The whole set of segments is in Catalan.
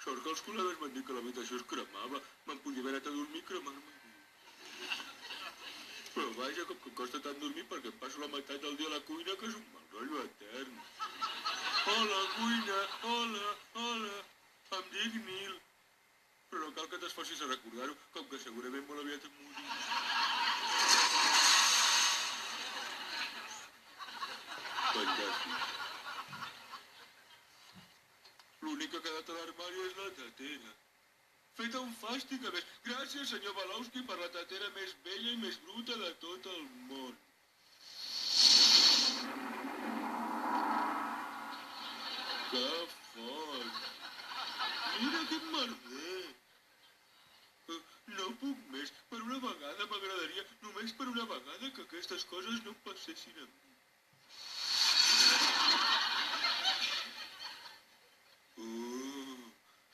Sort que els col·legues m'han dit que l'habitació es cremava. Me'n podia haver anat a dormir cremant-me. Però vaja, com que em costa tant dormir perquè em passo la meitat del dia a la cuina que és un mal rotllo etern. Hola, cuina, hola, hola. Em dic Nil. Però no cal que t'esforcis a recordar-ho, com que segurament molt aviat em moriré. Fantàstic. L'únic que ha quedat a l'armari és la tetera. Feta un fàstic, a més. Gràcies, senyor Balowski, per la tetera més vella i més bruta de tot el món. Que fort! Mira quin merder! No puc més. Per una vegada m'agradaria, només per una vegada, que aquestes coses no passessin a mi.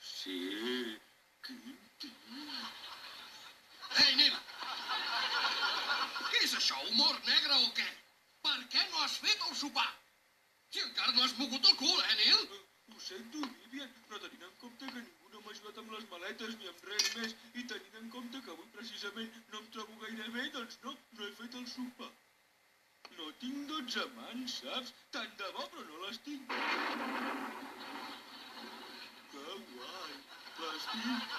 Sí, quin tio. Ei, Nil! Què és això, humor negre o què? Per què no has fet el sopar? Si encara no has mogut el cul, Nil? Ho sento, Vivian, però tenint en compte que ningú no m'ha ajudat amb les maletes ni amb res més, i tenint en compte que avui precisament no em trobo gaire bé, doncs no he fet el sopar. No tinc 12 mans, saps? Tant de bo, però no les tinc. Que guai, les tinc.